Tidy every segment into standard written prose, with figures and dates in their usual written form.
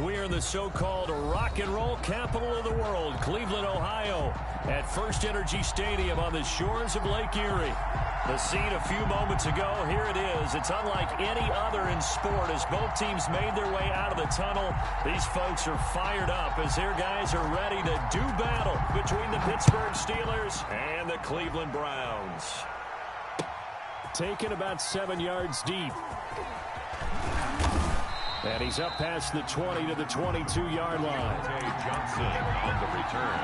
We're in the so-called rock and roll capital of the world, Cleveland, Ohio, at First Energy Stadium on the shores of Lake Erie. The scene a few moments ago, here it is. It's unlike any other in sport as both teams made their way out of the tunnel. These folks are fired up as their guys are ready to do battle between the Pittsburgh Steelers and the Cleveland Browns. Taken about 7 yards deep. And he's up past the 20 to the 22-yard line. Johnson on the return.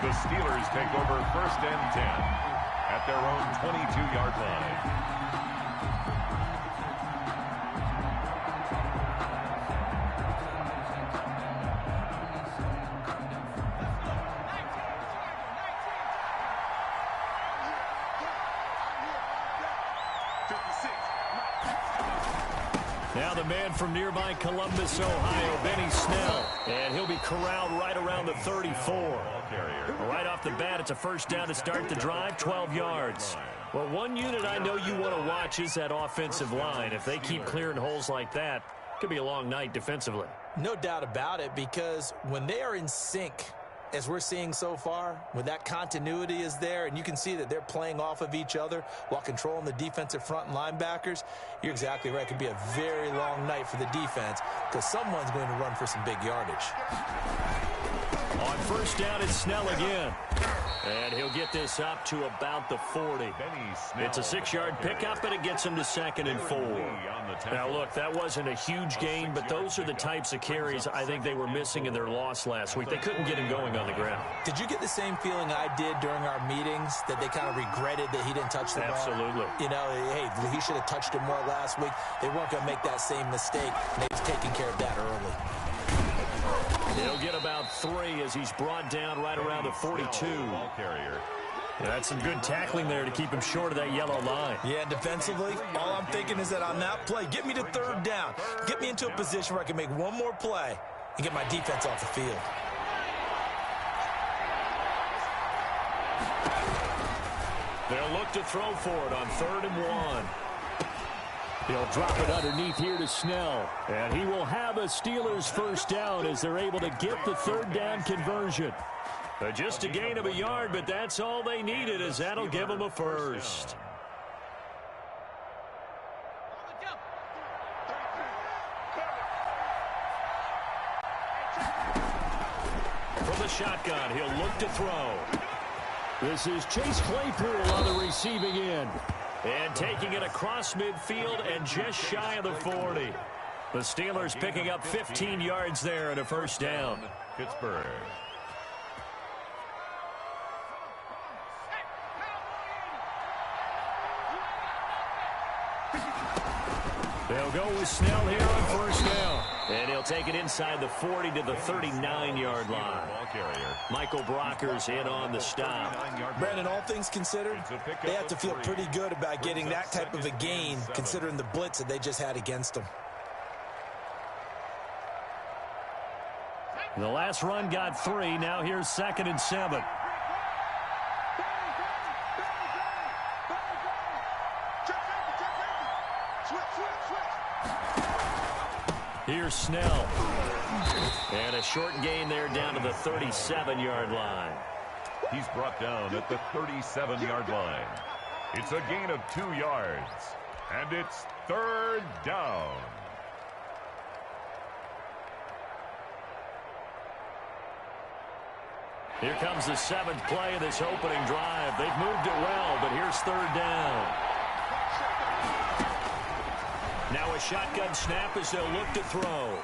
The Steelers take over 1st and 10 at their own 22-yard line. Now the man from nearby Columbus, Ohio, Benny Snell. And he'll be corralled right around the 34. Right off the bat, it's a first down to start the drive, 12 yards. Well, one unit I know you want to watch is that offensive line. If they keep clearing holes like that, it could be a long night defensively. No doubt about it, because when they are in sync, as we're seeing so far, when that continuity is there and you can see that they're playing off of each other while controlling the defensive front and linebackers, you're exactly right. It could be a very long night for the defense because someone's going to run for some big yardage. On first down, it's Snell again. And he'll get this up to about the 40. It's a 6-yard pickup, and it gets him to 2nd and 4. Now, look, that wasn't a huge gain, but those are the types of carries I think they were missing in their loss last week. They couldn't get him going on the ground. Did you get the same feeling I did during our meetings, that they kind of regretted that he didn't touch the ball? Absolutely. You know, hey, he should have touched it more last week. They weren't going to make that same mistake, and they was taking care of that early. He'll get about 3 as he's brought down right around the 42. That's some good tackling there to keep him short of that yellow line. Yeah, defensively, all I'm thinking is that on that play, get me to 3rd down. Get me into a position where I can make one more play and get my defense off the field. They'll look to throw for it on 3rd and 1. He'll drop it underneath here to Snell. And he will have a Steelers first down as they're able to get the 3rd down conversion. Just a gain of a yard, but that's all they needed, as that'll give them a first. From the shotgun, he'll look to throw. This is Chase Claypool on the receiving end. And taking it across midfield and just shy of the 40. The Steelers picking up 15 yards there and a first down. Pittsburgh. They'll go with Snell here on first down. And he'll take it inside the 40 to the 39-yard line. Michael Brocker's in on the stop. Brandon, all things considered, they have to feel pretty good about getting that type of a gain, considering the blitz that they just had against them. The last run got 3. Now here's 2nd and 7. Here's Snell. And a short gain there down to the 37-yard line. He's brought down at the 37-yard line. It's a gain of 2 yards. And it's 3rd down. Here comes the 7th play of this opening drive. They've moved it well, but here's 3rd down. Now a shotgun snap as they'll look to throw.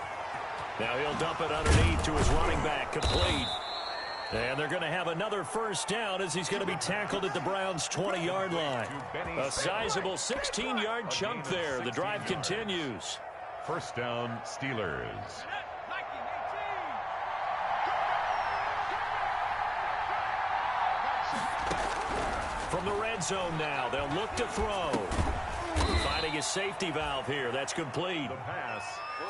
Now he'll dump it underneath to his running back, complete. And they're going to have another first down as he's going to be tackled at the Browns' 20-yard line. A sizable 16-yard chunk there. The drive continues. First down, Steelers. From the red zone now, they'll look to throw. Finding a safety valve here. That's complete.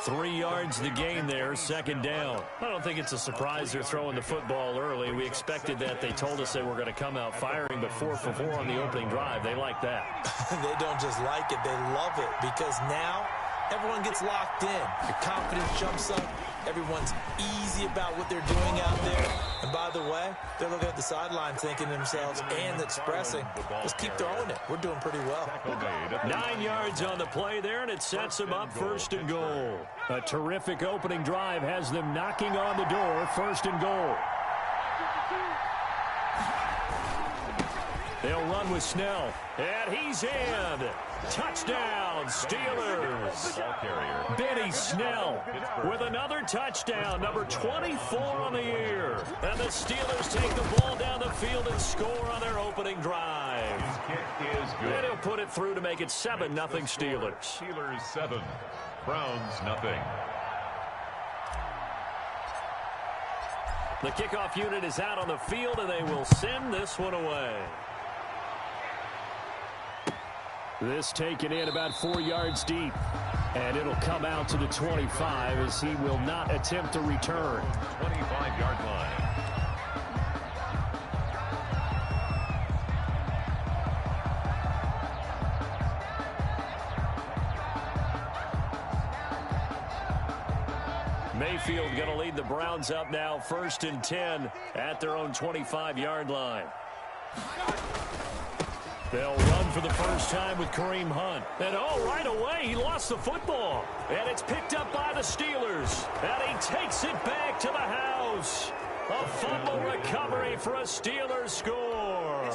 3 yards the gain there, 2nd down. I don't think it's a surprise they're throwing the football early. We expected that. They told us they were going to come out firing, but 4 for 4 on the opening drive. They like that. They don't just like it. They love it, because now everyone gets locked in. Your confidence jumps up. Everyone's easy about what they're doing out there. And by the way, they're looking at the sideline thinking to themselves and expressing, just keep throwing it. We're doing pretty well. 9 yards on the play there, and it sets them up 1st and goal. A terrific opening drive has them knocking on the door, 1st and goal. They'll run with Snell, and he's in. Touchdown, Steelers. Benny Snell with another touchdown, number 24 on the year. And the Steelers take the ball down the field and score on their opening drive. His kick is good. And he'll put it through to make it 7-0 Steelers. Steelers 7, Browns nothing. The kickoff unit is out on the field, and they will send this one away. This taken in about 4 yards deep. And it'll come out to the 25 as he will not attempt to return. 25-yard line. Mayfield going to lead the Browns up now, 1st and 10 at their own 25-yard line. They'll run for the first time with Kareem Hunt. And, right away, he lost the football. And it's picked up by the Steelers. And he takes it back to the house. A fumble recovery for a Steelers score.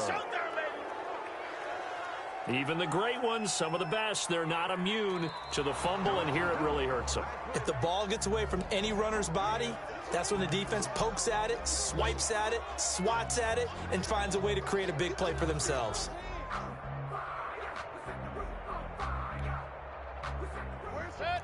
Even the great ones, some of the best, they're not immune to the fumble, and here it really hurts them. If the ball gets away from any runner's body, that's when the defense pokes at it, swipes at it, swats at it, and finds a way to create a big play for themselves.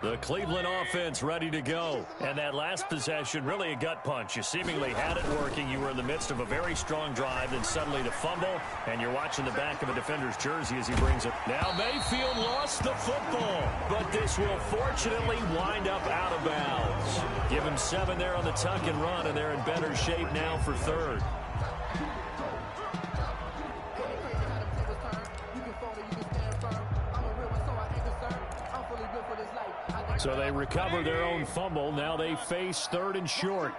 The Cleveland offense ready to go. And that last possession, really a gut punch. You seemingly had it working. You were in the midst of a very strong drive, then suddenly the fumble, and you're watching the back of a defender's jersey as he brings it. Now Mayfield lost the football, but this will fortunately wind up out of bounds. Give him 7 there on the tuck and run, and they're in better shape now for 3rd. So they recover their own fumble. Now they face 3rd and short.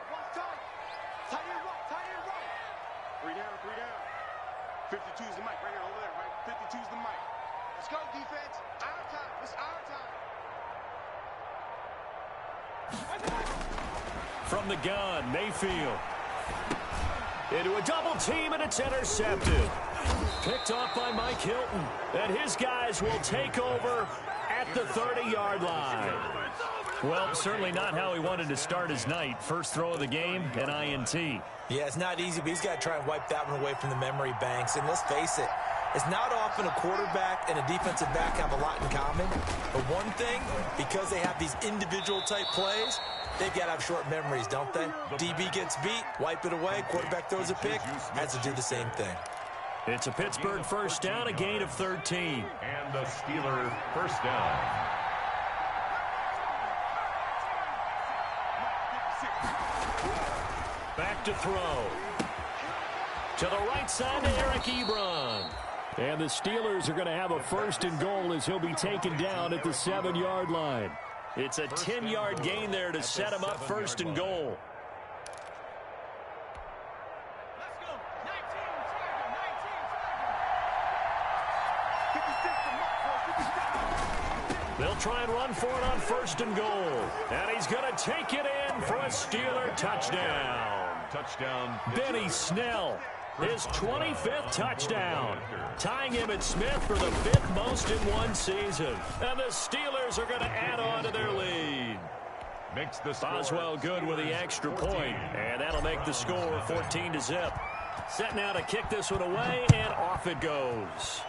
3 down. 52's the mic right here over there, right? 52's the mic. Let's go, defense. Our time. It's our time. From the gun, Mayfield. Into a double team, and it's intercepted. Picked off by Mike Hilton. And his guys will take over at the 30-yard line. Well, certainly not how he wanted to start his night. First throw of the game, an INT. Yeah, it's not easy, but he's got to try and wipe that one away from the memory banks. And let's face it, it's not often a quarterback and a defensive back have a lot in common. But one thing, because they have these individual type plays, they've got to have short memories, don't they? DB gets beat, wipe it away, quarterback throws a pick, has to do the same thing. It's a Pittsburgh first down, a gain of 13. And the Steelers first down. Back to throw. To the right side to Eric Ebron. And the Steelers are going to have a 1st and goal as he'll be taken down at the 7-yard line. It's a 10-yard gain there to set him up 1st and goal. They'll try and run for it on 1st and goal. And he's going to take it in for a Steeler touchdown. Touchdown. Benny Snell, his 25th touchdown. Tying him at Smith for the 5th most in one season. And the Steelers are going to add on to their lead. Makes the score. Boswell good with the extra point. And that'll make the score 14-0. Set now to kick this one away, and off it goes.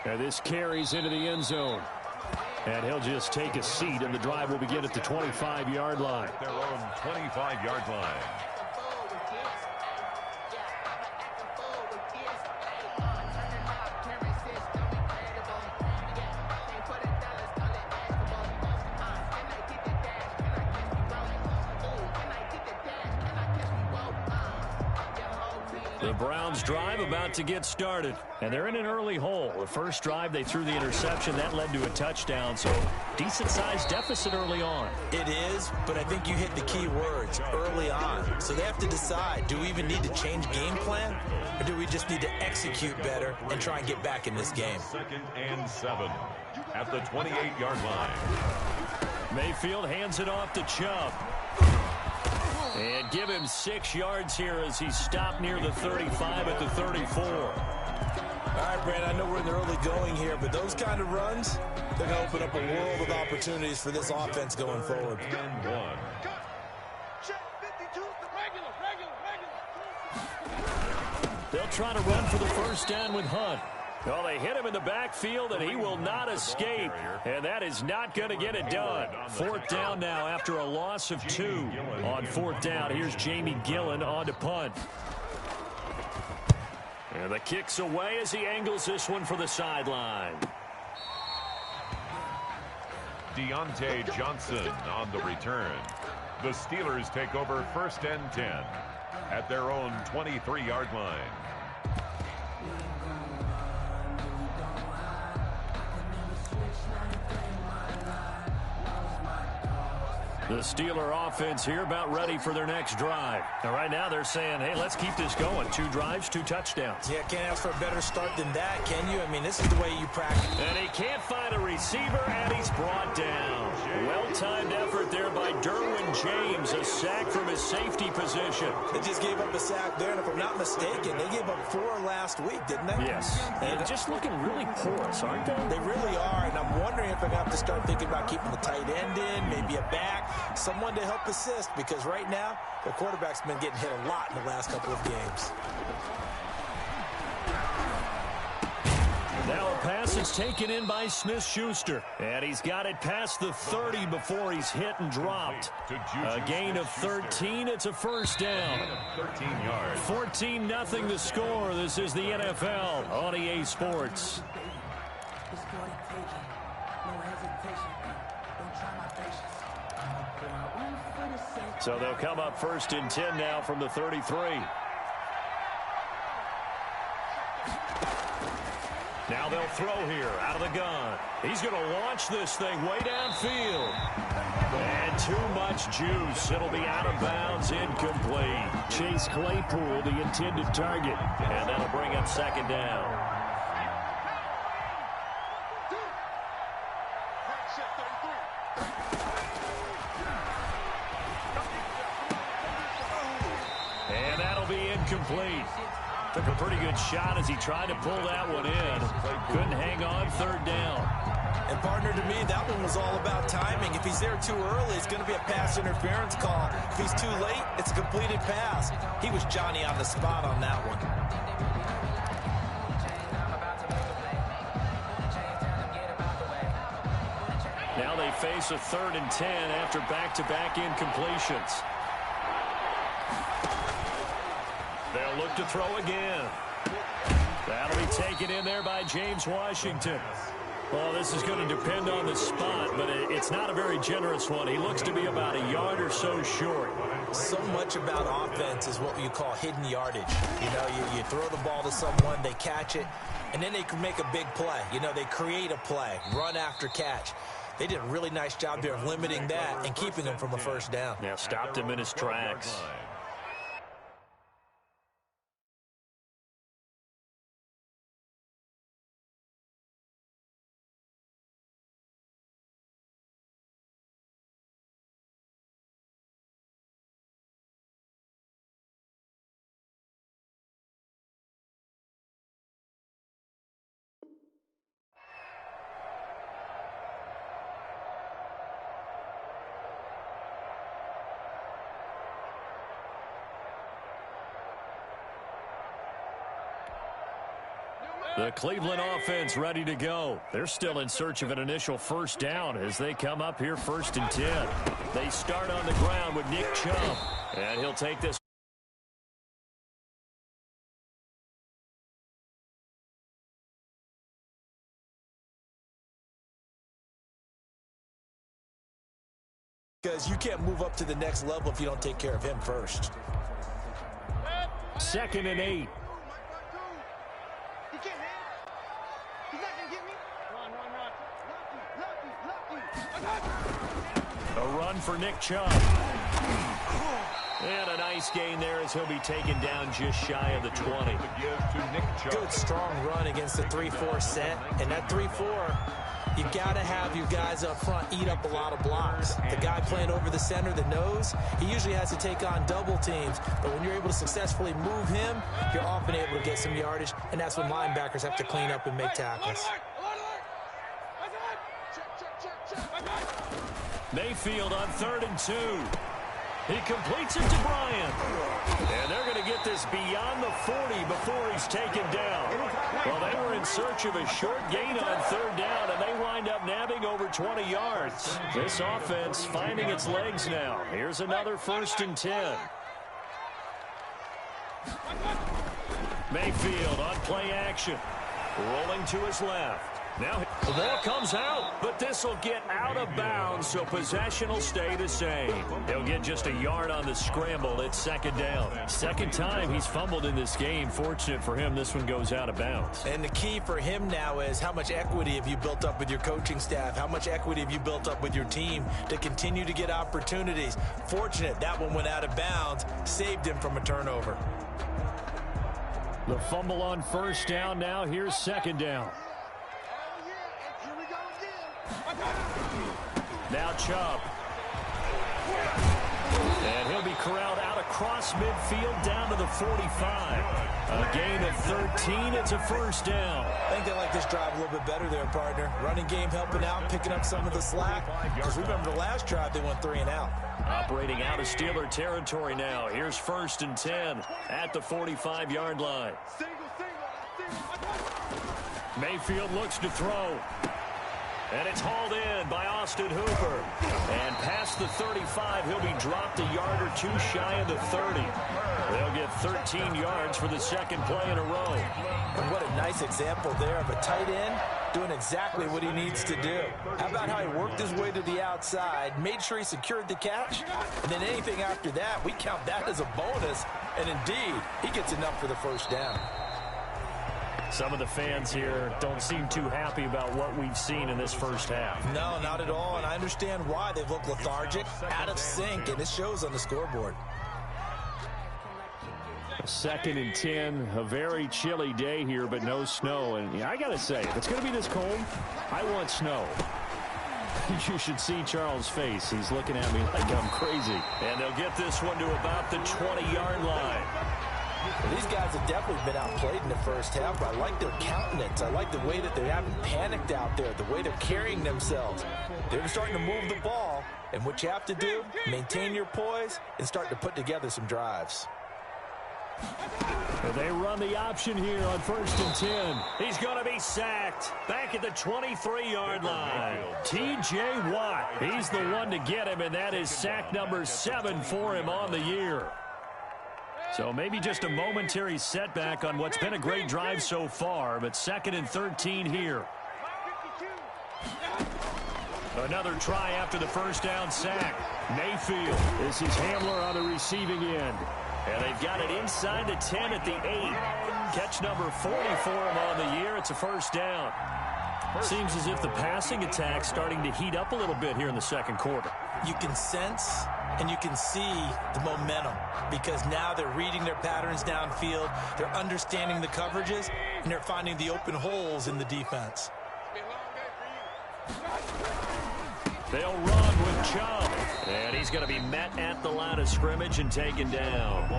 And this carries into the end zone. And he'll just take a seat, and the drive will begin at the 25-yard line. Their own 25-yard line. The Browns drive about to get started, and they're in an early hole. The first drive, they threw the interception. That led to a touchdown, so decent-sized deficit early on. It is, but I think you hit the key words, early on. So they have to decide, do we even need to change game plan, or do we just need to execute better and try and get back in this game? 2nd and 7 at the 28-yard line. Mayfield hands it off to Chubb. And give him 6 yards here as he's stopped near the 35 at the 34. All right, Brandon, I know we're in the early going here, but those kind of runs, they're going to open up a world of opportunities for this offense going forward. And 1. They'll try to run for the first down with Hunt. Well, they hit him in the backfield, and he will not escape. And that is not going to get it done. 4th down now after a loss of 2 on 4th down. Here's Jamie Gillen on to punt. And the kick's away as he angles this one for the sideline. Deontay Johnson on the return. The Steelers take over 1st and 10 at their own 23-yard line. The Steeler offense here about ready for their next drive. And right now they're saying, hey, let's keep this going. 2 drives, 2 touchdowns. Yeah, can't ask for a better start than that, can you? I mean, this is the way you practice. And he can't find a receiver, and he's brought down. Well-timed effort there by Derwin James. A sack from his safety position. They just gave up a sack there, and if I'm not mistaken, they gave up 4 last week, didn't they? Yes. And just looking really porous, aren't they? They really are, and I'm wondering if they're going to have to start thinking about keeping the tight end in, maybe a back, someone to help assist, because right now, their quarterback's been getting hit a lot in the last couple of games. Now a pass is taken in by Smith-Schuster. And he's got it past the 30 before he's hit and dropped. A gain of 13. It's a first down. 13 yards. 14-0 the score. This is the NFL on EA Sports. So they'll come up 1st and 10 now from the 33. Now they'll throw here out of the gun. He's going to launch this thing way downfield. And too much juice. It'll be out of bounds, incomplete. Chase Claypool, the intended target. And that'll bring up 2nd down. And that'll be incomplete. Took a pretty good shot as he tried to pull that one in. Couldn't hang on. 3rd down. And partner, to me, that one was all about timing. If he's there too early, it's going to be a pass interference call. If he's too late, it's a completed pass. He was Johnny on the spot on that one. Now they face a 3rd and 10 after back-to-back incompletions. They'll look to throw again. That'll be taken in there by James Washington. Well, this is going to depend on the spot, but it's not a very generous one. He looks to be about a yard or so short. So much about offense is what you call hidden yardage. You know, you throw the ball to someone, they catch it, and then they can make a big play. You know, they create a play, run after catch. They did a really nice job there of limiting that and keeping him from a first down. Now stopped him in his tracks. The Cleveland offense ready to go. They're still in search of an initial first down as they come up here 1st and 10. They start on the ground with Nick Chubb, and he'll take this. Because you can't move up to the next level if you don't take care of him first. 2nd and 8. He can't hit. He's not going to get me. Lucky. A run for Nick Chubb. And a nice gain there as he'll be taken down just shy of the 20. Good strong run against the 3-4 set. And that 3-4, you got to have your guys up front eat up a lot of blocks. The guy playing over the center, the nose, he usually has to take on double teams. But when you're able to successfully move him, you're often able to get some yardage. And that's when linebackers have to clean up and make tackles. Mayfield on 3rd and 2. He completes it to Bryant. And they're going to get this beyond the 40 before he's taken down. Well, they were in search of a short gain on 3rd down, and they wind up nabbing over 20 yards. This offense finding its legs now. Here's another 1st and 10. Mayfield on play action. Rolling to his left. Now the ball comes out, but this will get out of bounds, so possession will stay the same. He'll get just a yard on the scramble. It's 2nd down. 2nd time he's fumbled in this game. Fortunate for him, this one goes out of bounds. And the key for him now is how much equity have you built up with your coaching staff? How much equity have you built up with your team to continue to get opportunities? Fortunate that one went out of bounds, saved him from a turnover. The fumble on 1st down now. Here's 2nd down. Now Chubb. And he'll be corralled out across midfield down to the 45. A gain of 13. It's a 1st down. I think they like this drive a little bit better there, partner. Running game helping out, picking up some of the slack. Because remember the last drive, they went 3 and out. Operating out of Steeler territory now. Here's 1st and 10 at the 45-yard line. Mayfield looks to throw. And it's hauled in by Austin Hooper. And past the 35, he'll be dropped a yard or 2 shy of the 30. They'll get 13 yards for the 2nd play in a row. And what a nice example there of a tight end doing exactly what he needs to do. How about how he worked his way to the outside, made sure he secured the catch, and then anything after that, we count that as a bonus. And indeed, he gets enough for the 1st down. Some of the fans here don't seem too happy about what we've seen in this 1st half. No, not at all, and I understand why. They've looked lethargic, out of sync, and it shows on the scoreboard. 2nd and 10, a very chilly day here, but no snow. And yeah, I got to say, if it's going to be this cold, I want snow. You should see Charles' face. He's looking at me like I'm crazy. And they'll get this one to about the 20-yard line. Well, these guys have definitely been outplayed in the 1st half, but I like their countenance. I like the way that they haven't panicked out there, the way they're carrying themselves. They're starting to move the ball, and what you have to do, maintain your poise and start to put together some drives. Well, they run the option here on 1st and 10. He's going to be sacked back at the 23-yard line. T.J. Watt, he's the one to get him, and that is sack number 7 for him on the year. So maybe just a momentary setback on what's been a great drive so far, but 2nd and 13 here. Another try after the 1st down sack. Mayfield is his handler on the receiving end. And they've got it inside the 10 at the 8. Catch number 40 for him on the year. It's a 1st down. Seems as if the passing attack's starting to heat up a little bit here in the 2nd quarter. You can sense and you can see the momentum because now they're reading their patterns downfield, they're understanding the coverages, and they're finding the open holes in the defense. They'll run with Chubb, and he's going to be met at the line of scrimmage and taken down.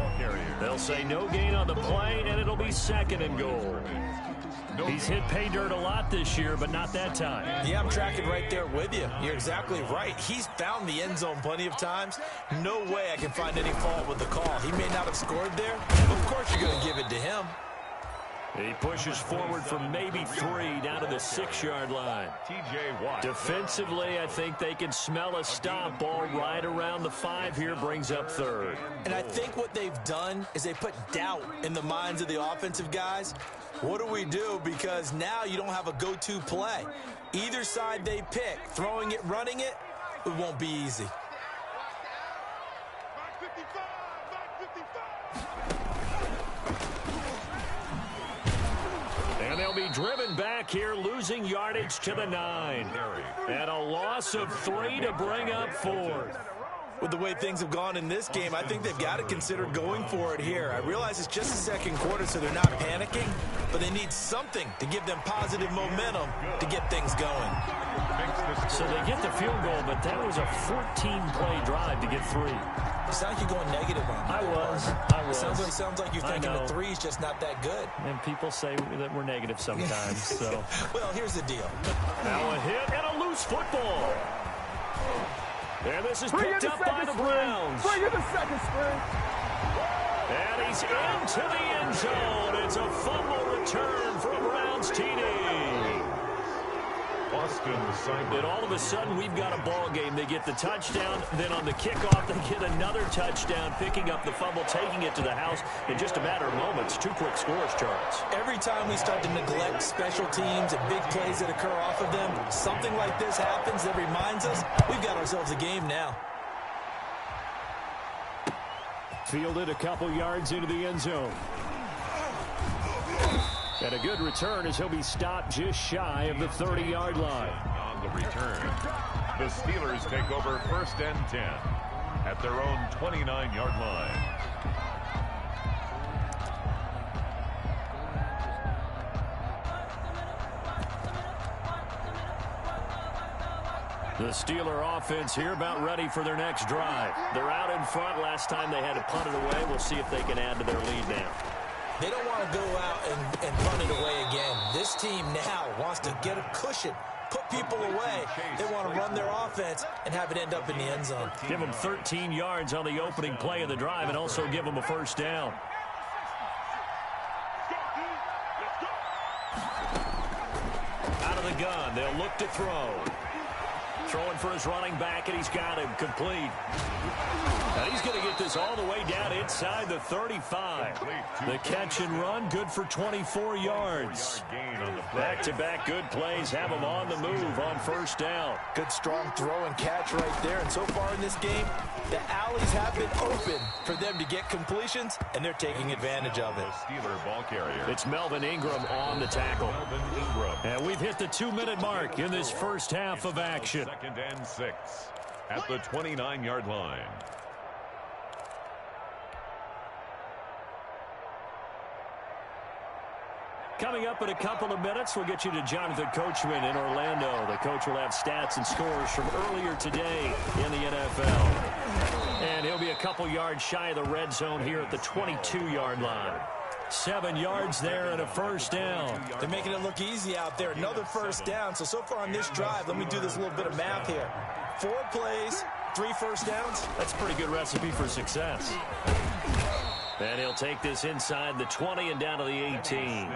They'll say no gain on the play, and it'll be 2nd and goal. He's hit pay dirt a lot this year, but not that time. Yeah, I'm tracking right there with you. You're exactly right. He's found the end zone plenty of times. No way I can find any fault with the call. He may not have scored there, but of course you're going to give it to him. He pushes forward for maybe 3 down to the 6-yard line. T.J. Watt. Defensively, I think they can smell a stop. Ball right around the 5 here, brings up 3rd. And I think what they've done is they put doubt in the minds of the offensive guys. What do we do? Because now you don't have a go-to play. Either side they pick, throwing it, running it, it won't be easy. here, losing yardage to the 9. And a loss of 3 to bring up 4th. With the way things have gone in this game, I think they've got to consider going for it here. I realize it's just the second quarter, so they're not panicking, but they need something to give them positive momentum to get things going. So they get the field goal, but that was a 14-play drive to get 3. It sounds like you're going negative on that. I was. It sounds like you're thinking the 3 is just not that good. And people say that we're negative sometimes. So. Well, here's the deal. Now a hit and a loose football. And this is picked up by the Browns. Bring in the second string. And he's into the end zone. It's a fumble return for a Browns TD. And all of a sudden, we've got a ball game. They get the touchdown. Then on the kickoff, they get another touchdown, picking up the fumble, taking it to the house in just a matter of moments. 2 quick scores, Charles. Every time we start to neglect special teams and big plays that occur off of them, something like this happens that reminds us we've got ourselves a game now. Fielded a couple yards into the end zone. And a good return as he'll be stopped just shy of the 30-yard line. On the return, the Steelers take over 1st and 10 at their own 29-yard line. The Steeler offense here about ready for their next drive. They're out in front. Last time they had to punt it away. We'll see if they can add to their lead now. They don't want to go out and punt it away again. This team now wants to get a cushion, put people away. They want to run their offense and have it end up in the end zone. Give them 13 yards on the opening play of the drive and also give them a first down. Out of the gun, they'll look to throw. Throwing for his running back, and he's got him complete. And he's going to get this all the way down inside the 35. The catch and run, good for 24 yards. Back-to-back good plays have him on the move on first down. Good strong throw and catch right there. And so far in this game, the alleys have been open for them to get completions, and they're taking advantage of it. Steeler ball carrier. It's Melvin Ingram on the tackle. And we've hit the 2-minute mark in this first half of action. 2nd and 6 at the 29-yard line. Coming up in a couple of minutes, we'll get you to Jonathan Coachman in Orlando. The coach will have stats and scores from earlier today in the NFL. And he'll be a couple yards shy of the red zone here at the 22-yard line. 7 yards there and a first down. They're making it look easy out there. Another first down. So far on this drive, let me do this little bit of math here. 4 plays, 3 first downs. That's a pretty good recipe for success. And he'll take this inside the 20 and down to the 18.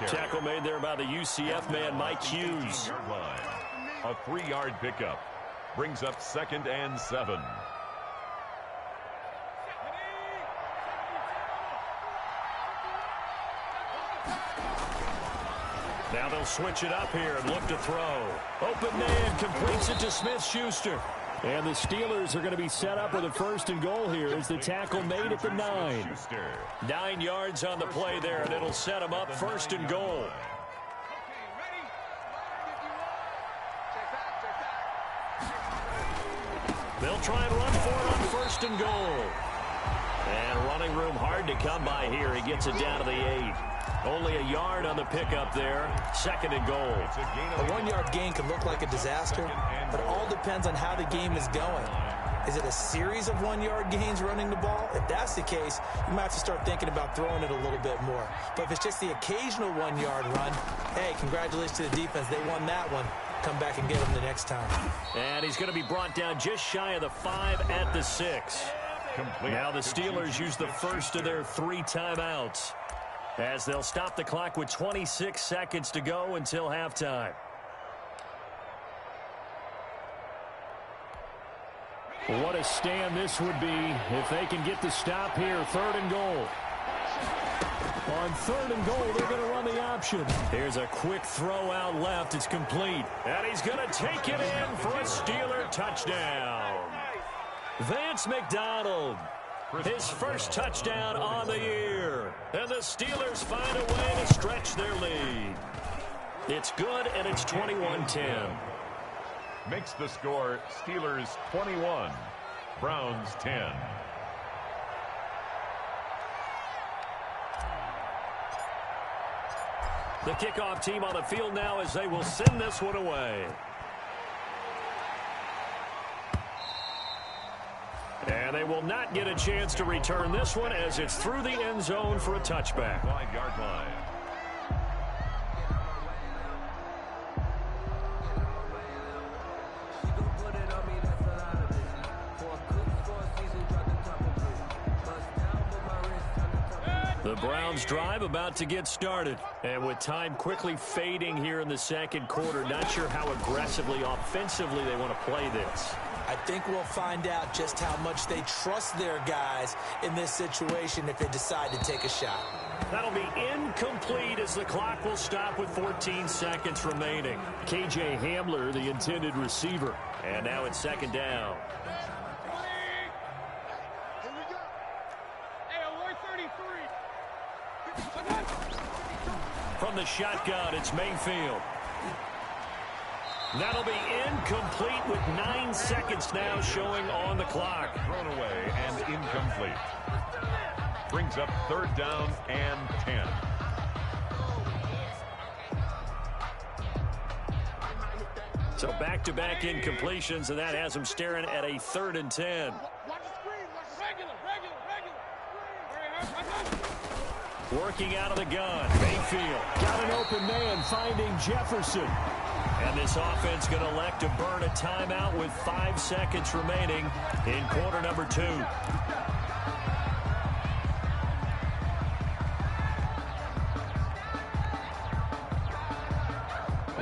Tackle made there by the UCF man, Mike Hughes. A 3-yard pickup brings up 2nd and 7. Now they'll switch it up here and look to throw. Open man completes it to Smith-Schuster. And the Steelers are going to be set up with a 1st and goal here as the tackle made at the 9. 9 yards on the play there, and it'll set them up 1st and goal. They'll try and run for it on 1st and goal. And running room hard to come by here. He gets it down to the 8. Only a yard on the pickup there. 2nd and goal. A 1-yard gain can look like a disaster, but it all depends on how the game is going. Is it a series of 1-yard gains running the ball? If that's the case, you might have to start thinking about throwing it a little bit more. But if it's just the occasional 1-yard run, hey, congratulations to the defense. They won that one. Come back and get them the next time. And he's going to be brought down just shy of the 5 at the 6. Now the Steelers use the first of their 3 timeouts, as they'll stop the clock with 26 seconds to go until halftime. What a stand this would be if they can get the stop here. 3rd and goal. On 3rd and goal, they're going to run the option. Here's a quick throw out left. It's complete. And he's going to take it in for a Steeler touchdown. Vance McDonald, his first touchdown on the year. And the Steelers find a way to stretch their lead. It's good, and it's 21-10. Makes the score Steelers 21, Browns 10. The kickoff team on the field now as they will send this one away. And they will not get a chance to return this one as it's through the end zone for a touchback. 5-yard line. The Browns drive about to get started. And with time quickly fading here in the second quarter, not sure how aggressively, offensively they want to play this. I think we'll find out just how much they trust their guys in this situation if they decide to take a shot. That'll be incomplete as the clock will stop with 14 seconds remaining. KJ Hamler, the intended receiver. And now it's second down. From the shotgun, it's Mayfield. That'll be incomplete with 9 seconds now showing on the clock. Thrown away and incomplete. Brings up third down and 10. So back-to-back incompletions, and that has them staring at a 3rd and 10. Working out of the gun, Mayfield. Got an open man, finding Jefferson. And this offense going to elect to burn a timeout with 5 seconds remaining in quarter number 2.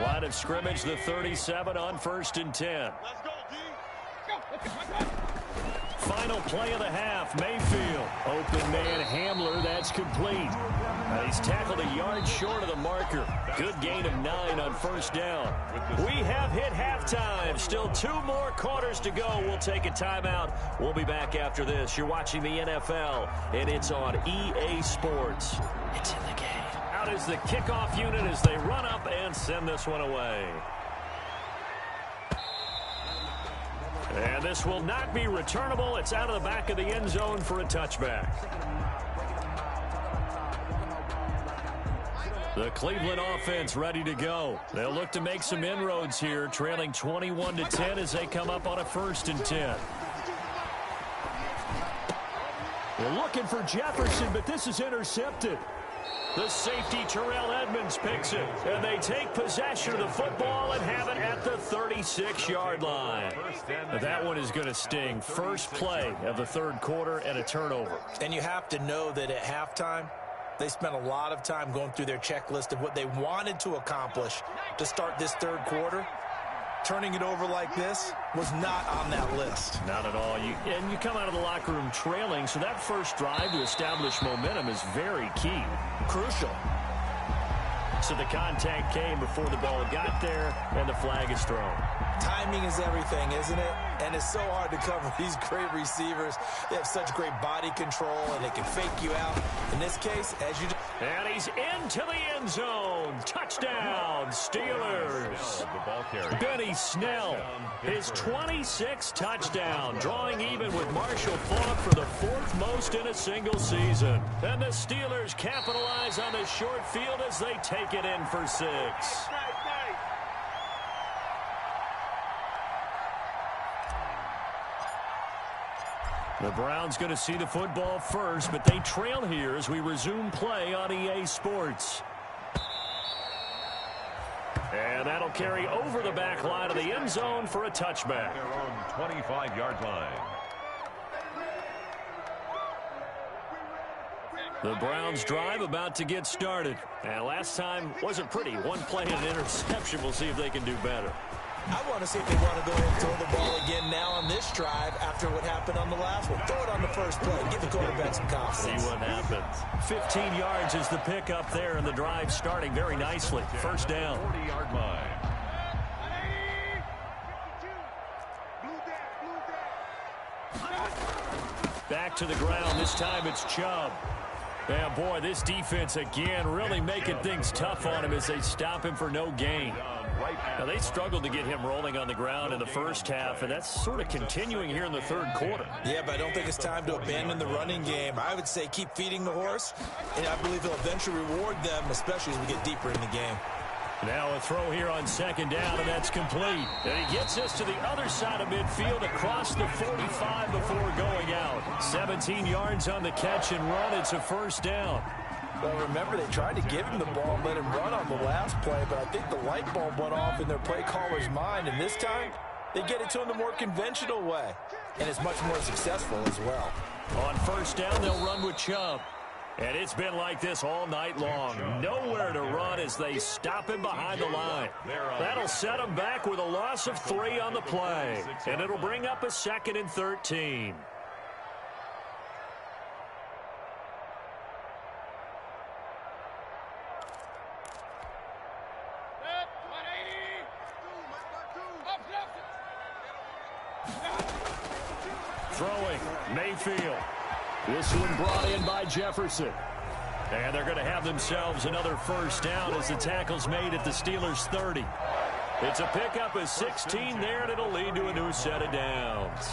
Line of scrimmage, the 37 on 1st and 10. Let's go, D. Final play of the half, Mayfield. Open man, Hamler, that's complete. He's tackled a yard short of the marker. Good gain of 9 on 1st down. We have hit halftime. Still 2 more quarters to go. We'll take a timeout. We'll be back after this. You're watching the NFL, and it's on EA Sports. It's in the game. Out is the kickoff unit as they run up and send this one away. And this will not be returnable. It's out of the back of the end zone for a touchback. The Cleveland offense ready to go. They'll look to make some inroads here, trailing 21-10 as they come up on a 1st and 10. They're looking for Jefferson, but this is intercepted. The safety, Terrell Edmonds, picks it. And they take possession of the football and have it at the 36-yard line. That one is going to sting. First play of the 3rd quarter and a turnover. And you have to know that at halftime, they spent a lot of time going through their checklist of what they wanted to accomplish to start this 3rd quarter. Turning it over like this was not on that list. Not at all. And you come out of the locker room trailing, so that first drive to establish momentum is very key. Crucial. So the contact came before the ball got there, and the flag is thrown. Timing is everything, isn't it? And it's so hard to cover these great receivers. They have such great body control, and they can fake you out. In this case, as you... And he's into the end zone. Touchdown, Steelers. Benny Snell, his 26th touchdown, drawing even with Marshall Faulk for the 4th most in a single season. And the Steelers capitalize on the short field as they take it in for 6. The Browns going to see the football first, but they trail here as we resume play on EA Sports. And that'll carry over the back line of the end zone for a touchback. Their own 25-yard line. The Browns drive about to get started. And last time wasn't pretty. 1 play and an interception. We'll see if they can do better. I want to see if they want to go ahead and throw the ball again now on this drive after what happened on the last one. Throw it on the first play. Give the quarterback some confidence. See what happens. 15 yards is the pickup there, and the drive starting very nicely. First down. 40-yard line. Back to the ground. This time it's Chubb. Yeah, boy, this defense again really making things tough on him as they stop him for no gain. Now, they struggled to get him rolling on the ground in the first half, and that's sort of continuing here in the third quarter. Yeah, but I don't think it's time to abandon the running game. I would say keep feeding the horse, and I believe he'll eventually reward them, especially as we get deeper in the game. Now a throw here on second down, and that's complete. And he gets us to the other side of midfield across the 45 before going out. 17 yards on the catch and run. It's a first down. Well, remember, they tried to give him the ball and let him run on the last play, but I think the light bulb went off in their play caller's mind, and this time they get it to him the more conventional way, and it's much more successful as well. On first down, they'll run with Chubb. And it's been like this all night long. Nowhere to run as they stop him behind the line. That'll set him back with a loss of 3 on the play. And it'll bring up a 2nd and 13. Throwing, Mayfield. This one brought in by Jefferson. And they're going to have themselves another first down as the tackle's made at the Steelers' 30. It's a pickup of 16 there, and it'll lead to a new set of downs.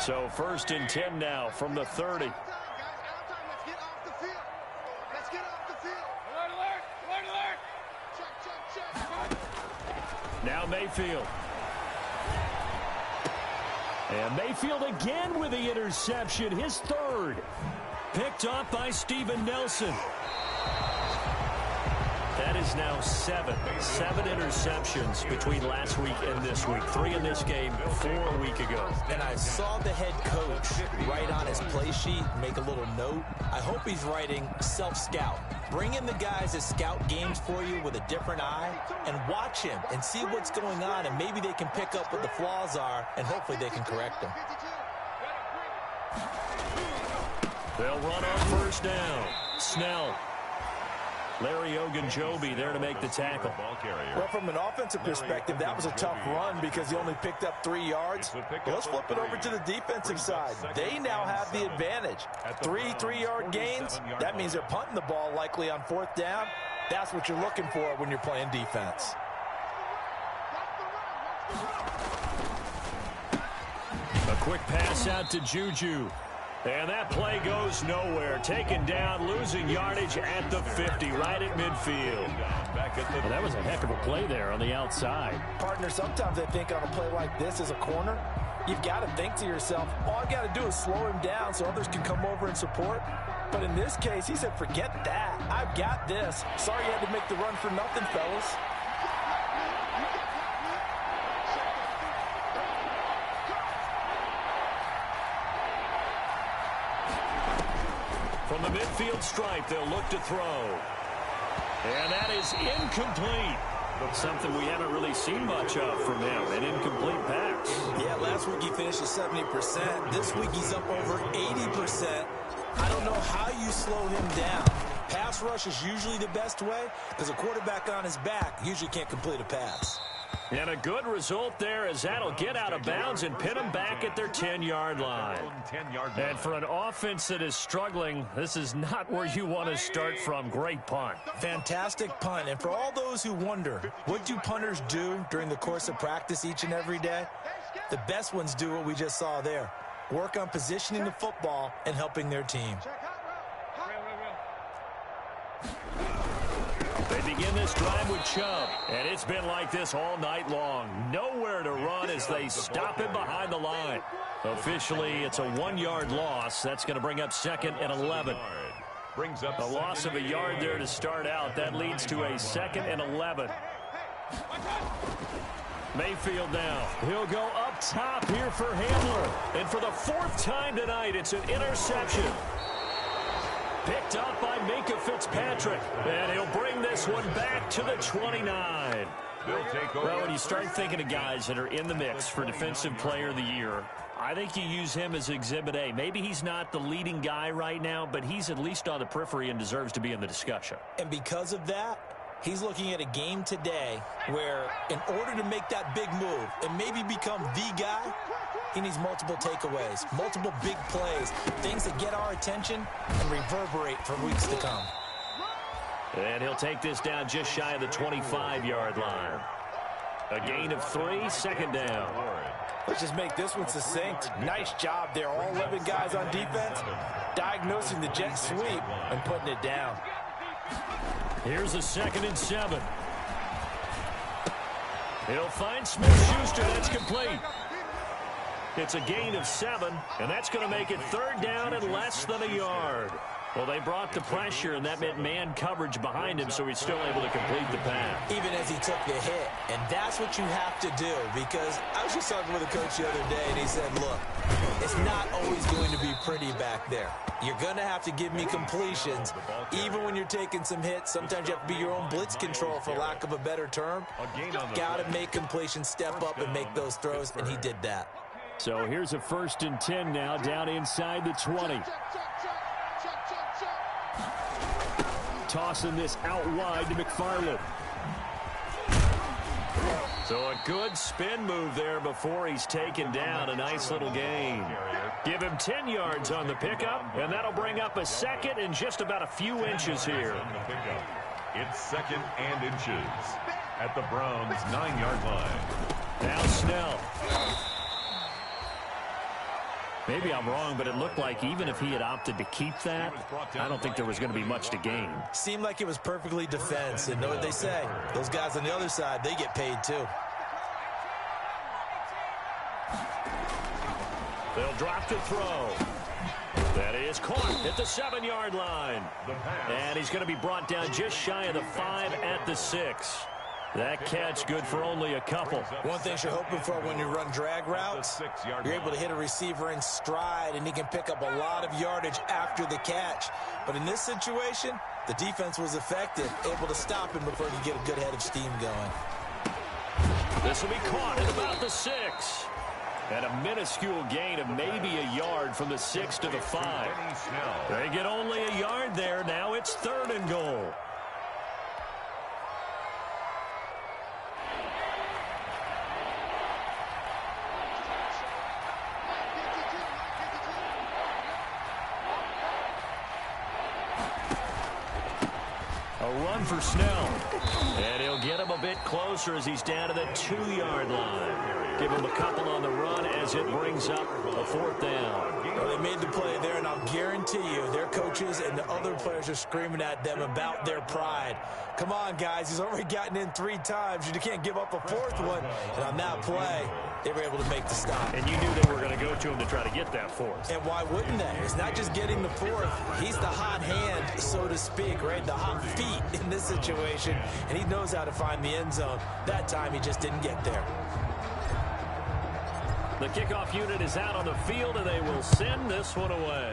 So 1st and 10 now from the 30. Now Mayfield. And Mayfield again with the interception, his 3rd. Picked off by Steven Nelson. That is now 7 interceptions between last week and this week. 3 in this game, 4 a week ago. And I saw the head coach write on his play sheet, make a little note. I hope he's writing self-scout. Bring in the guys that scout games for you with a different eye and watch him and see what's going on, and maybe they can pick up what the flaws are, and hopefully they can correct them. They'll run on first down. Snell. Larry Ogunjobi there to make the tackle. Well, from an offensive perspective, that was a tough run because he only picked up 3 yards. Well, let's flip it over to the defensive side. They now have the advantage. 3 3-yard gains. That means they're punting the ball likely on 4th down. That's what you're looking for when you're playing defense. A quick pass out to Juju. And that play goes nowhere. Taken down, losing yardage at the 50, right at midfield. Well, that was a heck of a play there on the outside. Partner, sometimes I think on a play like this as a corner, you've got to think to yourself, all I've got to do is slow him down so others can come over and support. But in this case, he said, forget that. I've got this. Sorry you had to make the run for nothing, fellas. From the midfield stripe, they'll look to throw. And that is incomplete. Something we haven't really seen much of from him, an incomplete pass. Yeah, last week he finished at 70%. This week he's up over 80%. I don't know how you slow him down. Pass rush is usually the best way because a quarterback on his back usually can't complete a pass. And a good result there as that'll get out of bounds and pin them back at their 10-yard line. And for an offense that is struggling, this is not where you want to start from. Great punt. Fantastic punt. And for all those who wonder, what do punters do during the course of practice each and every day? The best ones do what we just saw there. Work on positioning the football and helping their team. They begin this drive with Chubb, and it's been like this all night long. Nowhere to run as they stop him behind the line. Officially, it's a 1-yard loss. That's going to bring up 2nd and 11. A loss of a yard there to start out. That leads to a 2nd and 11. Mayfield now. He'll go up top here for Handler. And for the 4th time tonight, it's an interception. Picked up by Minka Fitzpatrick. And he'll bring this one back to the 29. Well, when you start thinking of guys that are in the mix for Defensive Player of the Year, I think you use him as Exhibit A. Maybe he's not the leading guy right now, but he's at least on the periphery and deserves to be in the discussion. And because of that, He's looking at a game today where in order to make that big move and maybe become the guy, he needs multiple takeaways, multiple big plays, things that get our attention and reverberate for weeks to come. And he'll take this down just shy of the 25-yard line. A gain of 3, second down. Let's just make this one succinct. Nice job there. All 11 guys on defense diagnosing the jet sweep and putting it down. Here's a 2nd and 7. He'll find Smith-Schuster. That's complete. It's a gain of 7, and that's going to make it 3rd down and less than a yard. Well, they brought the pressure, and that meant man coverage behind him, so he's still able to complete the pass. Even as he took the hit, and that's what you have to do, because I was just talking with a coach the other day, and he said, look, it's not always going to be pretty back there. You're going to have to give me completions. Even when you're taking some hits, sometimes you have to be your own blitz control, for lack of a better term. Got to make completions, step up, and make those throws, and he did that. So here's a 1st and 10 now, down inside the 20. Tossing this out wide to McFarland. So a good spin move there before he's taken down. A nice little gain. Give him 10 yards on the pickup, and that'll bring up a 2nd and just about a few inches here. It's 2nd and inches at the Browns' 9-yard line. Now Snell. Maybe I'm wrong, but it looked like even if he had opted to keep that, I don't think there was going to be much to gain. Seemed like it was perfectly defense, and know what they say. Those guys on the other side, they get paid too. They'll drop to throw. That is caught at the 7-yard line. And he's going to be brought down just shy of the 5 at the 6. That catch good for only a couple. One thing you're hoping for when you run drag routes, you're able to hit a receiver in stride, and he can pick up a lot of yardage after the catch. But in this situation, the defense was effective, able to stop him before he could get a good head of steam going. This will be caught at about the 6. And a minuscule gain of maybe a yard from the 6 to the 5. They get only a yard there. Now it's 3rd and goal. A run for Snell. And he'll get him a bit closer as he's down to the 2-yard line. Give him a couple on the run as it brings up a 4th down. Well, they made the play there, and I'll guarantee you their coaches and the other players are screaming at them about their pride. Come on, guys. He's already gotten in 3 times. You can't give up a 4th one. And on that play, they were able to make the stop. And you knew they were going to go to him to try to get that 4th. And why wouldn't they? It's not just getting the 4th. He's the hot hand, so to speak, right? The hot feet in this situation. And he knows how to find the end zone. That time, he just didn't get there. The kickoff unit is out on the field, and they will send this one away.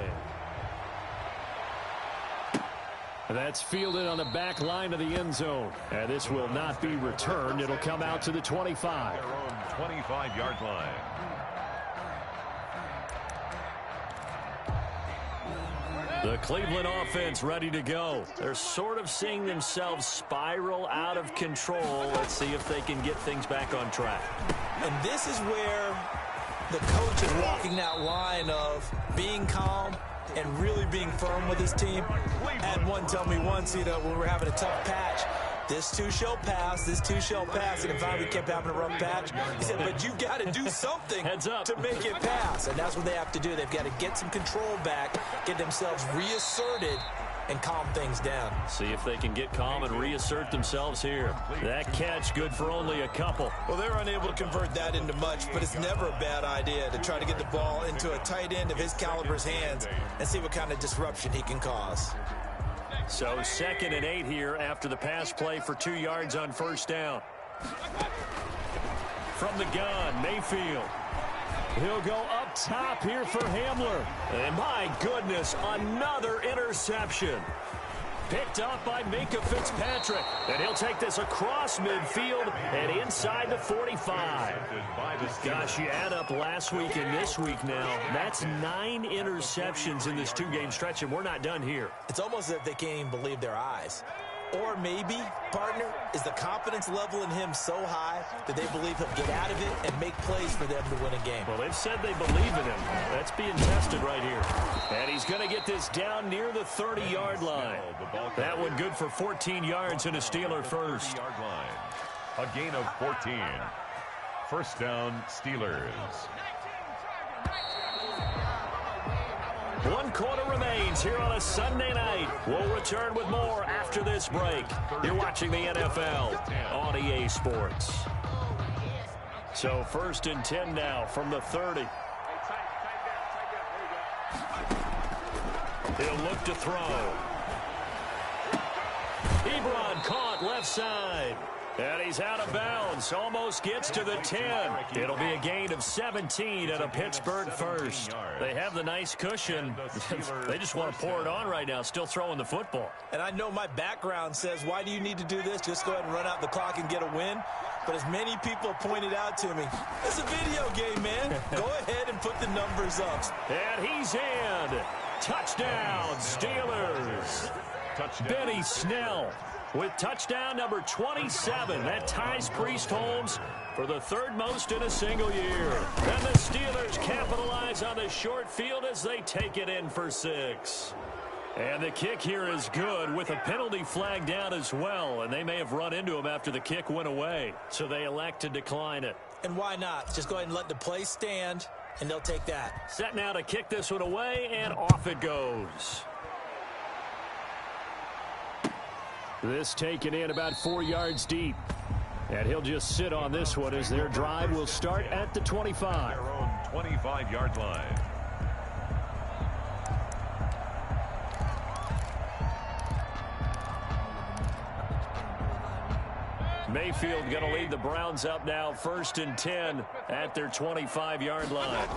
That's fielded on the back line of the end zone. And this will not be returned. It'll come out to the 25. Their own 25-yard line. The Cleveland offense ready to go. They're sort of seeing themselves spiral out of control. Let's see if they can get things back on track. And this is where the coach is walking that line of being calm and really being firm with his team. I had one tell me once, when we were having a tough patch, this too shall pass, this too shall pass. And in fact, we kept having a rough patch. He said, but you got to do something to make it pass. And that's what they have to do. They've got to get some control back, get themselves reasserted, and calm things down. See if they can get calm and reassert themselves here. That catch good for only a couple. Well, they're unable to convert that into much, but it's never a bad idea to try to get the ball into a tight end of his caliber's hands and see what kind of disruption he can cause. So 2nd and 8 here after the pass play for 2 yards on 1st down. From the gun, Mayfield. He'll go up top here for Hamler. And my goodness, another interception. Picked up by Minka Fitzpatrick. And he'll take this across midfield and inside the 45. Gosh, you add up last week and this week now. That's 9 interceptions in this 2-game stretch, and we're not done here. It's almost as if they can't even believe their eyes. Or maybe, partner, is the confidence level in him so high that they believe he'll get out of it and make plays for them to win a game. Well, they've said they believe in him. That's being tested right here. And he's going to get this down near the 30-yard line. That one good for 14 yards and a Steeler first. A gain of 14. First down, Steelers. 1 quarter remains here on a Sunday night. We'll return with more after this break. You're watching the NFL on EA Sports. So 1st and 10 now from the 30. He'll look to throw. Ebron caught left side. And he's out of bounds. Almost gets to the 10. It'll be a gain of 17 and a Pittsburgh first. They have the nice cushion. They just want to pour it on right now, still throwing the football. And I know my background says, why do you need to do this? Just go ahead and run out the clock and get a win. But as many people pointed out to me, it's a video game, man. Go ahead and put the numbers up. And he's in. Touchdown, Steelers. Touchdown. Benny Snell with touchdown number 27. That ties Priest Holmes for the 3rd most in a single year. And the Steelers capitalize on the short field as they take it in for 6. And the kick here is good with a penalty flag down as well. And they may have run into him after the kick went away. So they elect to decline it. And why not? Just go ahead and let the play stand, and they'll take that. Set now to kick this one away, and off it goes. This taken in about 4 yards deep. And he'll just sit on this one as their drive will start at the 25. Their own 25-yard line. Mayfield going to lead the Browns up now, 1st and 10 at their 25-yard line.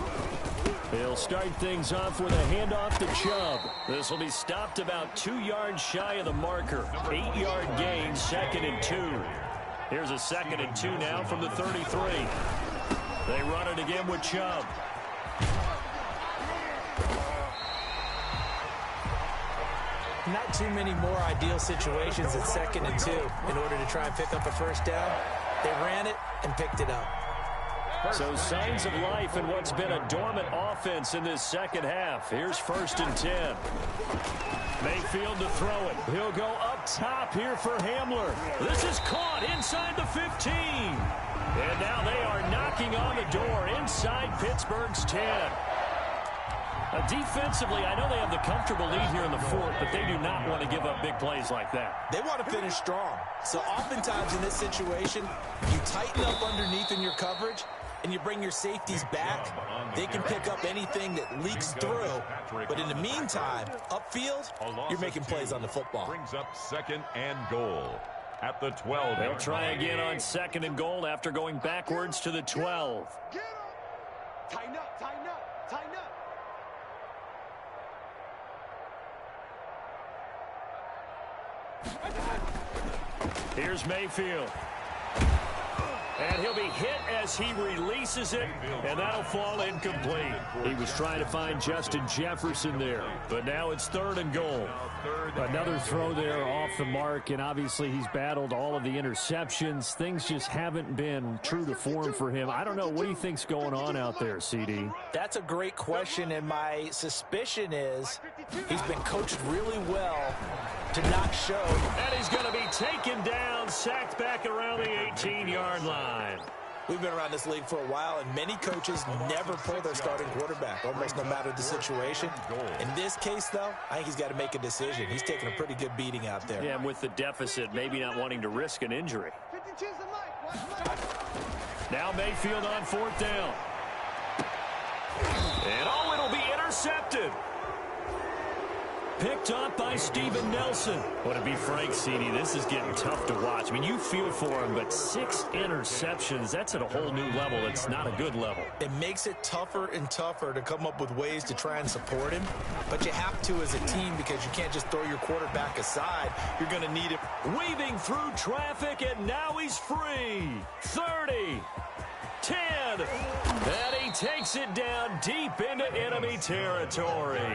They'll start things off with a handoff to Chubb. This will be stopped about 2 yards shy of the marker. 8-yard gain, 2nd and 2. Here's a 2nd and 2 now from the 33. They run it again with Chubb. Not too many more ideal situations at 2nd and 2 in order to try and pick up a first down. They ran it and picked it up. So signs of life in what's been a dormant offense in this second half. Here's 1st and 10. Mayfield to throw it. He'll go up top here for Hamler. This is caught inside the 15. And now they are knocking on the door inside Pittsburgh's 10. Defensively, I know they have the comfortable lead here in the 4th, but they do not want to give up big plays like that. They want to finish strong. So oftentimes in this situation, you tighten up underneath in your coverage, and you bring your safeties back. They can pick up anything that leaks through. But in the meantime, upfield, you're making plays on the football. Brings up 2nd and goal at the 12. They'll try again on 2nd and goal after going backwards to the 12. Tighten up, tighten up, tighten up. Here's Mayfield. And he'll be hit as he releases it, and that'll fall incomplete. He was trying to find Justin Jefferson there, but now it's 3rd and goal. Another throw there off the mark, and obviously he's battled all of the interceptions. Things just haven't been true to form for him. I don't know. What do you think's going on out there, CD? That's a great question, and my suspicion is he's been coached really well to not show. And he's going to be taken down, sacked back around the 18-yard line. We've been around this league for a while, and many coaches never pull their starting quarterback, almost no matter the situation. In this case, though, I think he's got to make a decision. He's taking a pretty good beating out there. Yeah, and with the deficit, maybe not wanting to risk an injury. Now Mayfield on 4th down. And oh, it'll be intercepted. Picked up by Steven Nelson. Well, to be frank, CD, this is getting tough to watch. I mean, you feel for him, but 6 interceptions, that's at a whole new level. It's not a good level. It makes it tougher and tougher to come up with ways to try and support him. But you have to as a team because you can't just throw your quarterback aside. You're going to need him. Weaving through traffic, and now he's free. 30. 10. And he takes it down deep into enemy territory.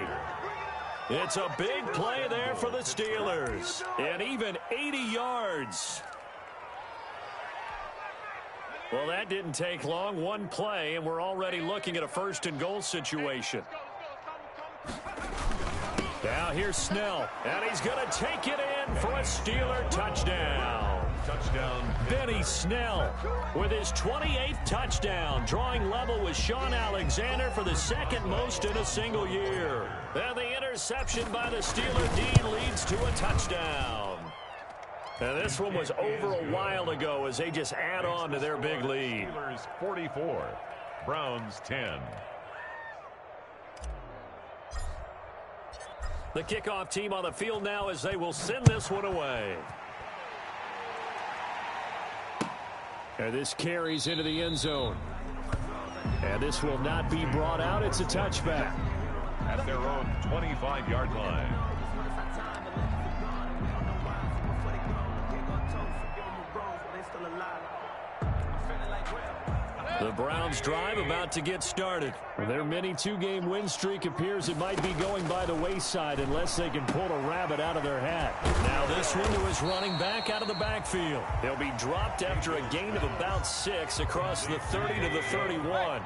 It's a big play there for the Steelers. And even 80 yards. Well, that didn't take long. One play, and we're already looking at a first-and-goal situation. Now here's Snell, and he's going to take it in for a Steeler touchdown. Benny Snell with his 28th touchdown, drawing level with Sean Alexander for the second most in a single year. And the interception by the Steeler D leads to a touchdown. And this one was over a while ago as they just add on to their big lead. Steelers 44, Browns 10. The kickoff team on the field now as they will send this one away. And this carries into the end zone. And this will not be brought out. It's a touchback. At their own 25-yard line. The Browns drive about to get started. Their mini two-game win streak appears it might be going by the wayside unless they can pull a rabbit out of their hat. Now this one to his running back out of the backfield. He'll be dropped after a gain of about 6 across the 30 to the 31.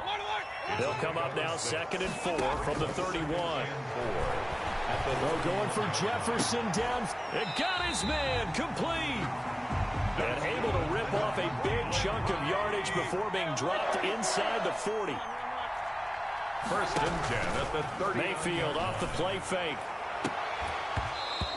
They'll come up now 2nd and 4 from the 31. They're going for Jefferson down. It got his man complete. And able to rip off a big chunk of yardage before being dropped inside the 40. 1st and 10 at the 30. Mayfield off the play fake.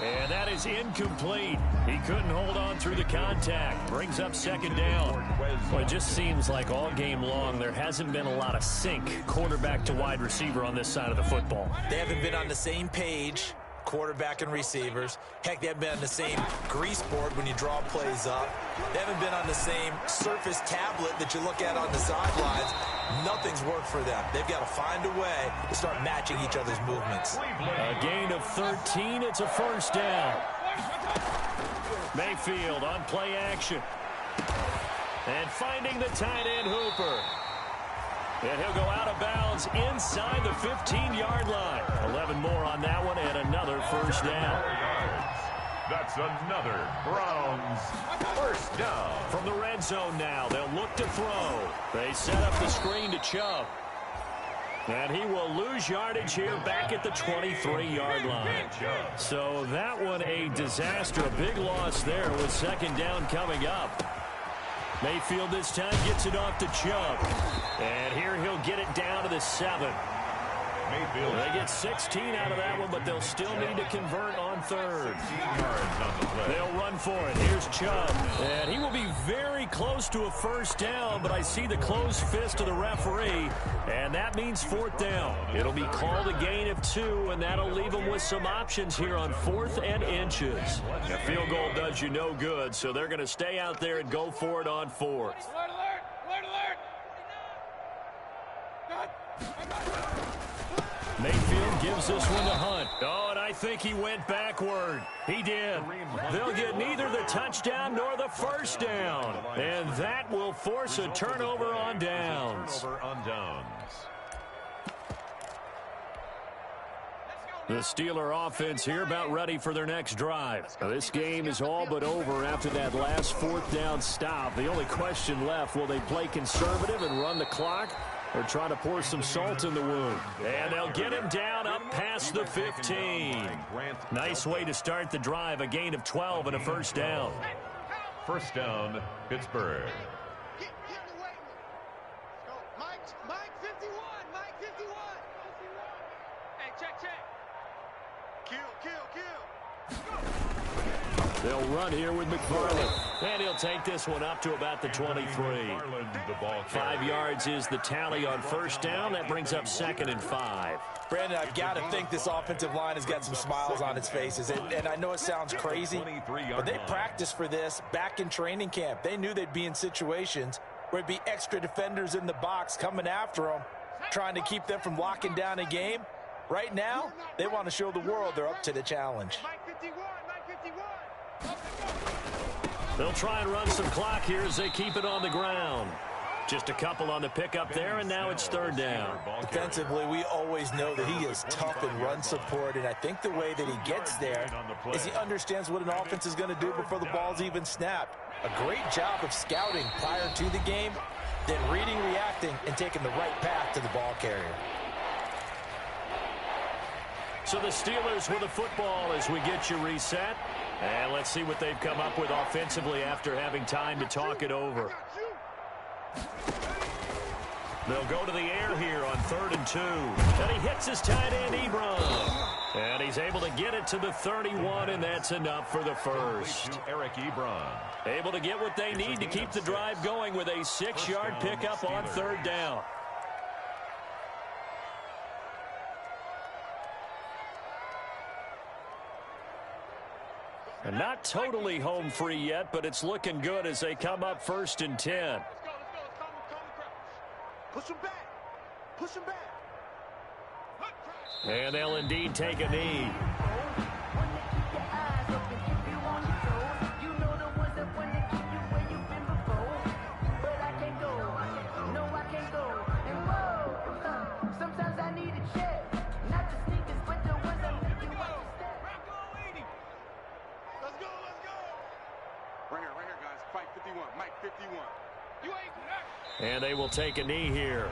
And that is incomplete. He couldn't hold on through the contact. Brings up 2nd down. Well, it just seems like all game long there hasn't been a lot of sync quarterback to wide receiver on this side of the football. They haven't been on the same page, quarterback and receivers. Heck, they haven't been on the same grease board when you draw plays up. They haven't been on the same surface tablet that you look at on the sidelines. Nothing's worked for them. They've got to find a way to start matching each other's movements. A gain of 13. It's a 1st down. Mayfield on play action. And finding the tight end Hooper. And he'll go out of bounds inside the 15-yard line. 11 more on that one and another 1st down. That's another Browns 1st down. From the red zone now, they'll look to throw. They set up the screen to Chubb. And he will lose yardage here back at the 23-yard line. So that one a disaster. A big loss there with 2nd down coming up. Mayfield this time gets it off to Chubb. And here he'll get it down to the 7. Mayfield. They get 16 out of that one, but they'll still need to convert on 3rd. They'll run for it. Here's Chubb. And he will be very close to a 1st down, but I see the closed fist of the referee, and that means 4th down. It'll be called a gain of 2, and that'll leave them with some options here on 4th and inches. A field goal does you no good, so they're going to stay out there and go for it on 4th. Mayfield gives this one to Hunt. Oh, and I think he went backward. He did. They'll get neither the touchdown nor the 1st down. And that will force a turnover on downs. The Steeler offense here about ready for their next drive. Now, this game is all but over after that last 4th down stop. The only question left, will they play conservative and run the clock, or try to pour some salt in the wound? And they'll get him down up past the 15. Nice way to start the drive. A gain of 12 and a 1st down. 1st down, Pittsburgh. Get away. Go. Mike 51. Mike 51. Hey, check. Kill. They'll run here with McFarland. And he'll take this one up to about the 23. 5 yards is the tally on 1st down. That brings up 2nd and 5. Brandon, I've got to think this offensive line has got some smiles on its faces. And I know it sounds crazy, but they practiced for this back in training camp. They knew they'd be in situations where it'd be extra defenders in the box coming after them, trying to keep them from locking down a game. Right now, they want to show the world they're up to the challenge. They'll try and run some clock here as they keep it on the ground. Just a couple on the pickup there, and now it's third down. Defensively, we always know that he is tough in run support, and I think the way that he gets there is he understands what an offense is going to do before the ball's even snapped. A great job of scouting prior to the game, then reading, reacting, and taking the right path to the ball carrier. So the Steelers with the football as we get you reset. And let's see what they've come up with offensively after having time to talk it over. They'll go to the air here on 3rd and 2. And he hits his tight end, Ebron. And he's able to get it to the 31, and that's enough for the first. Eric Ebron. Able to get what they need to keep the drive going with a 6-yard pickup on 3rd down. And not totally home free yet, but it's looking good as they come up 1st and 10. Let's go. Calm the crowd. Push him back. Push him back. And they'll indeed take a knee. And they will take a knee here.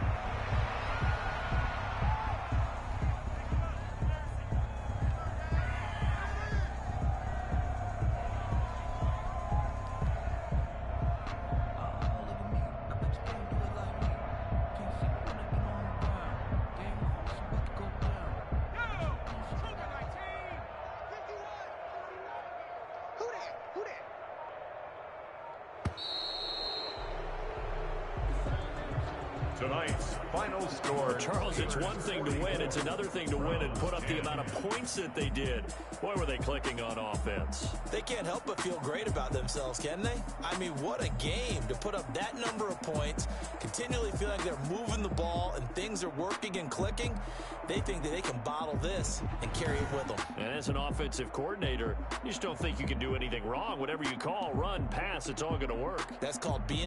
Tonight's final score. Charles, it's one thing to win. It's another thing to win and put up the amount of points that they did. Boy, were they clicking on offense. They can't help but feel great about themselves, can they? I mean, what a game to put up that number of points, continually feeling like they're moving the ball and things are working and clicking. They think that they can bottle this and carry it with them. And as an offensive coordinator, you just don't think you can do anything wrong. Whatever you call, run, pass, it's all going to work. That's called being